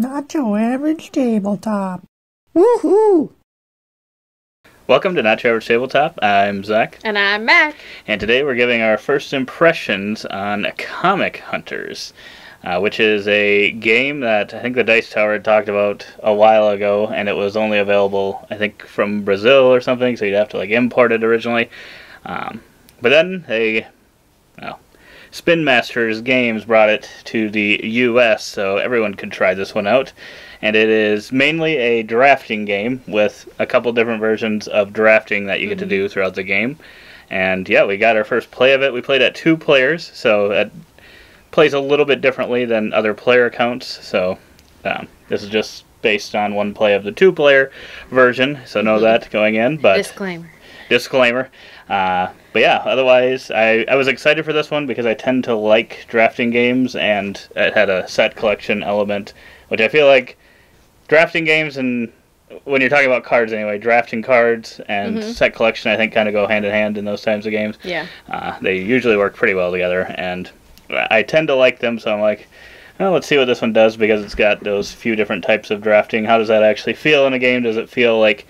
Not your average tabletop. Woohoo! Welcome to Not Your Average Tabletop. I'm Zach. And I'm Mac. And today we're giving our first impressions on Comic Hunters, which is a game that I think the Dice Tower had talked about a while ago, and it was only available, I think, from Brazil or something, so you'd have to import it originally. But then Spin Masters Games brought it to the US, so everyone could try this one out. And it is mainly a drafting game with a couple different versions of drafting that you get to do throughout the game. And yeah, we got our first play of it. We played at 2 players, so that plays a little bit differently than other player counts. So this is just based on one play of the 2-player version, so know that going in. But Disclaimer. But yeah, otherwise, I was excited for this one because I tend to like drafting games, and it had a set collection element, which I feel like drafting games, and when you're talking about cards anyway, drafting cards and set collection, I think, kind of go hand in hand in those types of games. Yeah. They usually work pretty well together, and I tend to like them, so I'm like, well, let's see what this one does, because it's got those few different types of drafting. How does that actually feel in a game? Does it feel like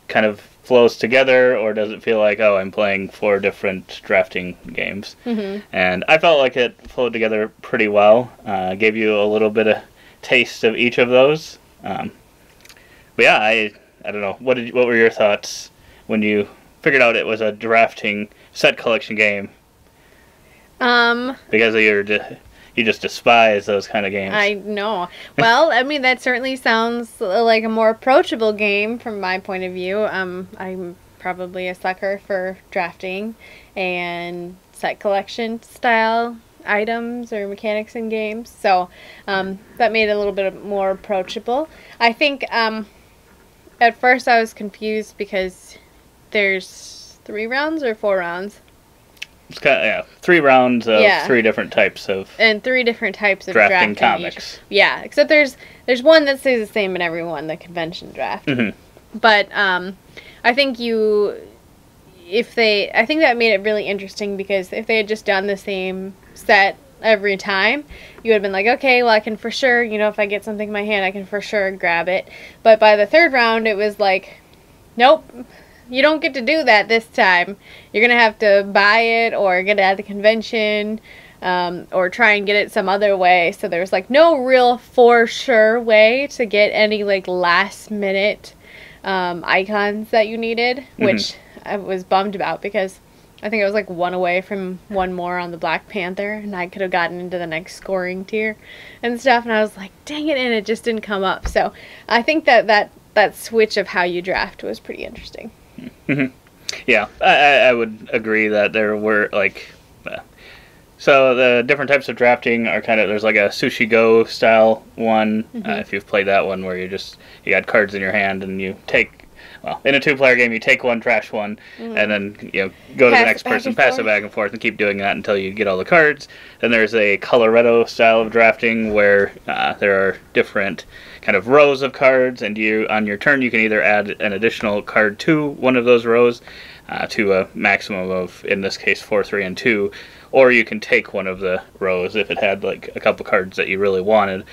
kind of flows together, or does it feel like, oh, I'm playing 4 different drafting games? And I felt like it flowed together pretty well. Gave you a little bit of taste of each of those. But yeah, I don't know. What were your thoughts when you figured out it was a drafting set collection game? Because of you just despise those kind of games. I know. Well, I mean, that certainly sounds like a more approachable game from my point of view. I'm probably a sucker for drafting and set collection style items or mechanics in games, so that made it a little bit more approachable. I think at first I was confused because there's 3 rounds or 4 rounds. It's kind of 3 rounds of 3 different types of and 3 different types of drafting comics. Yeah, except there's one that stays the same in every one, the convention draft. But I think I think that made it really interesting, because if they had just done the same set every time, you would have been like, okay, well, I can for sure, if I get something in my hand, I can for sure grab it. But by the 3rd round, it was like, nope, you don't get to do that this time. You're going to have to buy it or get it at the convention, or try and get it some other way. So there was no real for sure way to get any last minute icons that you needed, which I was bummed about, because I think I was 1 away from 1 more on the Black Panther, and I could have gotten into the next scoring tier and stuff, and I was like, dang it, and it just didn't come up. So I think that switch of how you draft was pretty interesting. Yeah, I would agree that there were so the different types of drafting are there's a Sushi Go style one, if you've played that one, where you got cards in your hand and you take, in a 2-player game, you take one, trash one, and then go to the next person, pass it back and forth, and keep doing that until you get all the cards. Then there's a Coloretto style of drafting, where there are different kind of rows of cards, and on your turn you can either add an additional card to one of those rows, to a maximum of, in this case, 4, 3, and 2, or you can take one of the rows if it had a couple cards that you really wanted.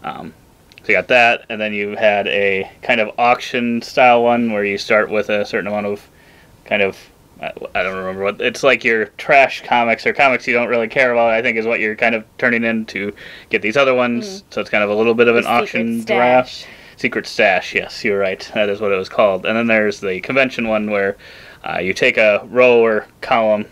So you got that, and then you had a kind of auction style one where you start with a certain amount of I don't remember what, it's your trash comics or comics you don't really care about, I think, is what you're kind of turning in to get these other ones. So it's kind of a little bit of an auction draft. Secret Stash, yes, you're right. That is what it was called. And then there's the convention one where you take a row or column.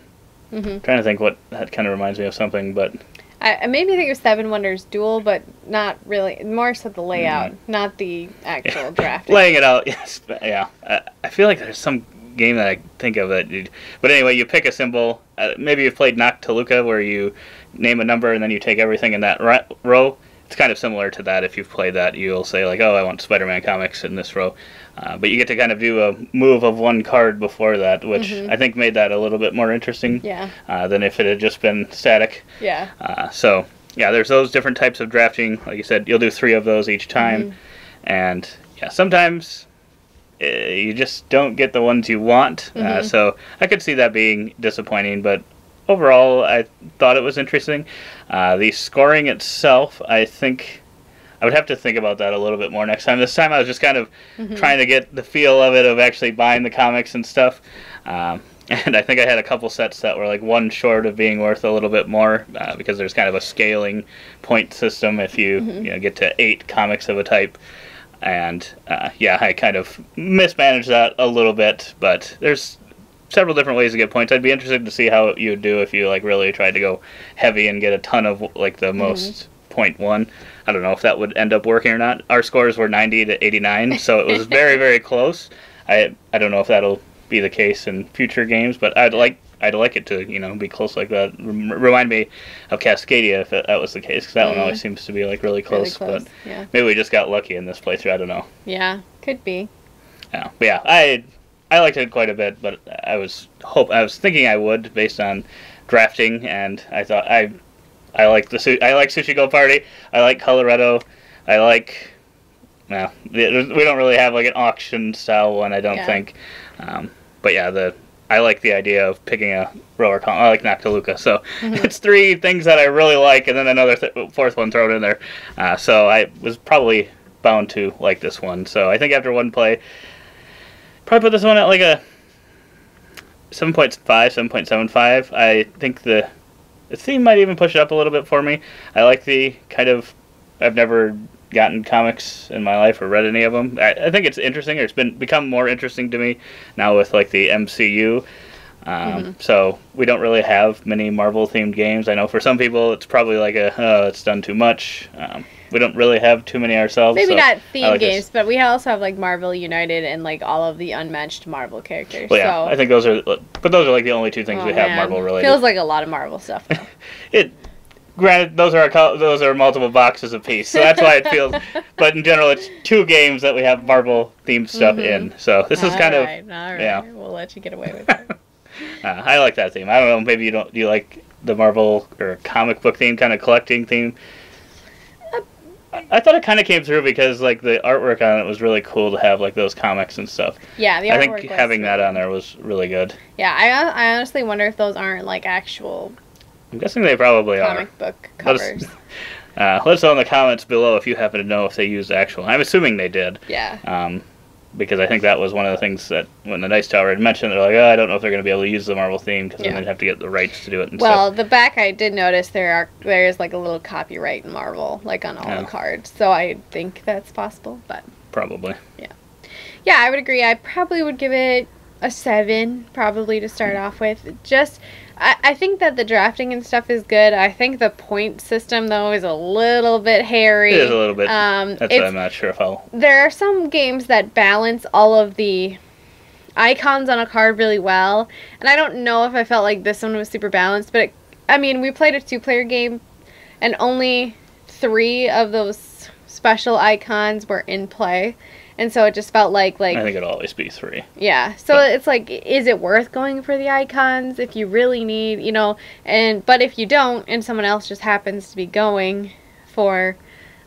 I'm trying to think what that kind of reminds me of something, but I maybe think of 7 Wonders Duel, but not really. More so the layout, not the actual drafting. Laying it out, yes. Yeah. I feel like there's some game that I think of that. But anyway, you pick a symbol. Maybe you've played Noctiluca, where you name a number and then you take everything in that row. It's kind of similar to that. If you've played that, you'll say, oh, I want Spider-Man comics in this row. But you get to kind of do a move of 1 card before that, which I think made that a little bit more interesting than if it had just been static. Yeah. So, yeah, there's those different types of drafting. Like you said, you'll do 3 of those each time. And, yeah, sometimes you just don't get the ones you want. So I could see that being disappointing, but overall, I thought it was interesting. The scoring itself, I think I would have to think about that a little bit more next time. This time I was just kind of trying to get the feel of it, of actually buying the comics and stuff. And I think I had a couple sets that were like one short of being worth a little bit more, because there's kind of a scaling point system if you, get to 8 comics of a type. And I kind of mismanaged that a little bit, but there's several different ways to get points. I'd be interested to see how you would do if you like really tried to go heavy and get a ton of like the most point one. I don't know if that would end up working or not. Our scores were 90 to 89, so it was very, very close. I don't know if that'll be the case in future games, but I'd like it to be close like that. Remind me of Cascadia if that was the case, because that one always seems to be like really close. But maybe we just got lucky in this playthrough. I don't know. Yeah, could be. Yeah, but yeah, I liked it quite a bit, but I was thinking I would based on drafting, and I thought I like Sushi Go Party. I like Coloretto. I like. Well, we don't really have like an auction style one, I don't think. But yeah, I like the idea of picking a rower column. I like Noctiluca, so it's 3 things that I really like, and then another 4th one thrown in there. So I was probably bound to like this one. So I think after one play, probably put this one at like a 7.5, 7.75. I think the theme might even push it up a little bit for me. I like the kind of, I've never gotten comics in my life or read any of them. I think it's interesting. It's become more interesting to me now with like the MCU. So we don't really have many Marvel themed games. I know for some people it's probably like it's done too much. We don't really have too many ourselves. Maybe not themed games, but we also have like Marvel United and like all of the unmatched Marvel characters. Well, yeah, I think those are like the only 2 things we have Marvel related. Feels like a lot of Marvel stuff though. Granted, those are multiple boxes apiece, so that's why it feels. But in general, it's 2 games that we have Marvel themed stuff in. So this is kind of yeah. We'll let you get away with it. I like that theme. I don't know. Maybe you don't. Do you like the Marvel or comic book theme, kind of collecting theme? I thought it kind of came through because like the artwork on it was really cool to have like those comics and stuff. Yeah, the artwork. I think having that on there was really good. Yeah, I honestly wonder if those aren't like actual. I'm guessing they probably comic book covers. Let us know in the comments below if you happen to know if they used actual. I'm assuming they did. Yeah. Because I think that was one of the things that when the Dice Tower had mentioned, they're like, I don't know if they're going to be able to use the Marvel theme because then they'd have to get the rights to do it. And the back I did notice there is like a little copyright in Marvel, like on all the cards. So I think that's possible, but probably. Yeah. Yeah, I would agree. I probably would give it a 7, probably to start off with. I think that the drafting and stuff is good. I think the point system, though, is a little bit hairy. It is a little bit. That's what I'm not sure if I'll... There are some games that balance all of the icons on a card really well. And I don't know if I felt like this one was super balanced. But, we played a 2-player game, and only 3 of those special icons were in play. And so it just felt like I think it'll always be 3. Yeah. So it's like, is it worth going for the icons if you really need, but if you don't and someone else just happens to be going for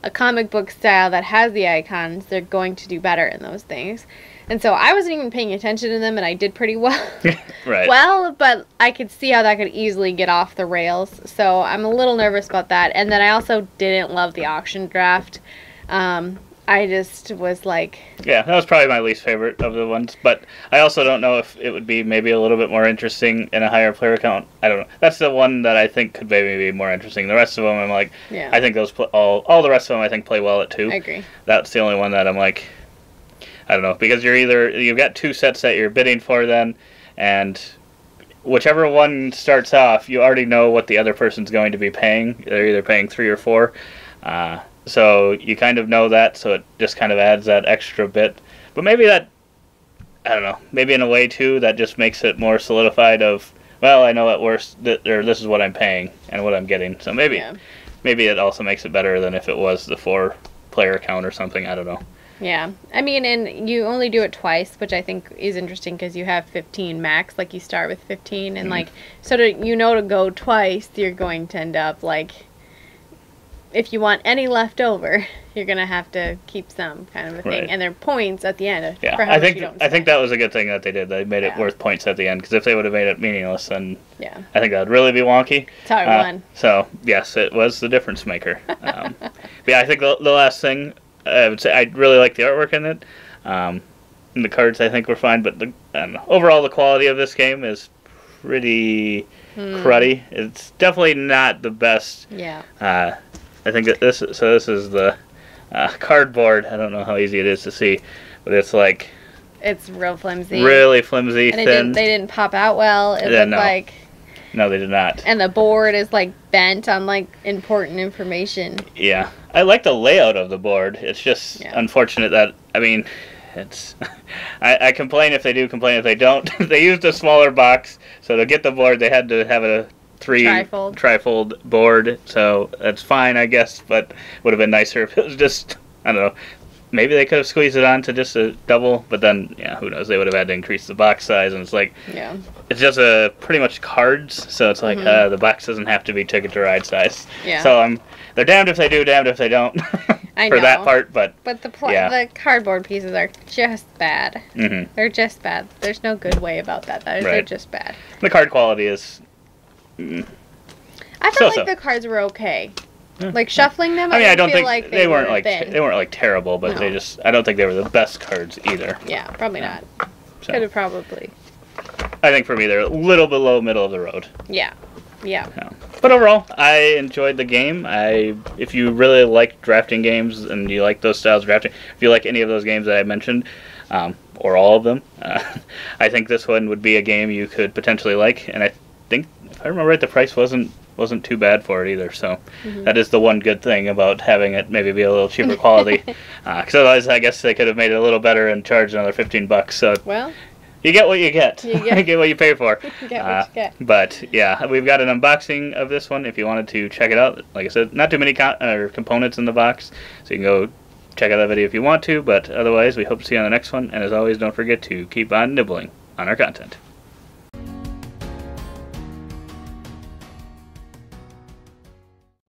a comic book style that has the icons, they're going to do better in those things. And so I wasn't even paying attention to them, and I did pretty well. Right. Well, but I could see how that could easily get off the rails. So I'm a little nervous about that. And then I also didn't love the auction draft. I just was like... Yeah, that was probably my least favorite of the ones. But I also don't know if it would be maybe a little bit more interesting in a higher player count. I don't know. That's the one that I think could maybe be more interesting. The rest of them, I'm like... Yeah. I think those... all the rest of them, I think, play well at 2. I agree. That's the only one that I'm like... I don't know. Because you've got 2 sets that you're bidding for then. And whichever one starts off, you already know what the other person's going to be paying. They're either paying 3 or 4. So you kind of know that, so it just kind of adds that extra bit. But maybe that, I don't know, maybe in a way too, that just makes it more solidified of, well, I know at worst, or this is what I'm paying and what I'm getting. So maybe it also makes it better than if it was the 4-player count or something, I don't know. Yeah. And you only do it twice, which I think is interesting because you have 15 max, like you start with 15. And so to go twice, you're going to end up if you want any left over, you're gonna have to keep some kind of a thing, Right. and they're points at the end. Yeah, for how I much think you don't I think spend. that was a good thing that they did. They made it Yeah. worth points at the end, because if they would have made it meaningless, then Yeah, I think that would really be wonky. that's how I won. So yes, it was the difference maker. But yeah, I think the last thing I would say, I really like the artwork in it. And the cards I think were fine, but overall the quality of this game is pretty cruddy. It's definitely not the best. Yeah. I think that this is the cardboard. I don't know how easy it is to see, but it's like It's real flimsy. really flimsy, And thin. they didn't pop out well. It Yeah, looked no. like, No, they did not. and the board is like bent on like important information. Yeah, I like the layout of the board. It's just Yeah. unfortunate that, I mean, it's. I complain if they do, complain if they don't. They used a smaller box, so to get the board, they had to have a trifold board. So that's fine, I guess, but would have been nicer if it was just, I don't know. Maybe they could have squeezed it on to just a double, but then, yeah, who knows? They would have had to increase the box size, and it's like, Yeah. it's just pretty much cards, so it's like the box doesn't have to be Ticket to Ride size. Yeah. So they're damned if they do, damned if they don't. I for that know. part, but But the Yeah. the cardboard pieces are just bad. mhm. They're just bad. There's no good way about that. They're Right. just bad. The card quality is. I felt So-so. like the cards were okay. Yeah. Like shuffling them, I mean, I didn't don't feel think like they weren't were like thin. they weren't like terrible, but they No. just. I don't think they were the best cards either. Yeah, probably not. So Could have probably. I think for me they're a little below middle of the road. Yeah. Yeah. Yeah. But overall, I enjoyed the game. If you really like drafting games and you like those styles of drafting, if you like any of those games that I mentioned, or all of them, I think this one would be a game you could potentially like. And I think, if I remember right, the price wasn't too bad for it either. So that is the one good thing about having it maybe be a little cheaper quality. Because otherwise, I guess they could have made it a little better and charged another $15. So Well, you get what you get. You get- You get what you pay for. you get what you get. But yeah, we've got an unboxing of this one if you wanted to check it out. Like I said, not too many components in the box, so you can go check out that video if you want to. But otherwise, we hope to see you on the next one. And as always, don't forget to keep on nibbling on our content.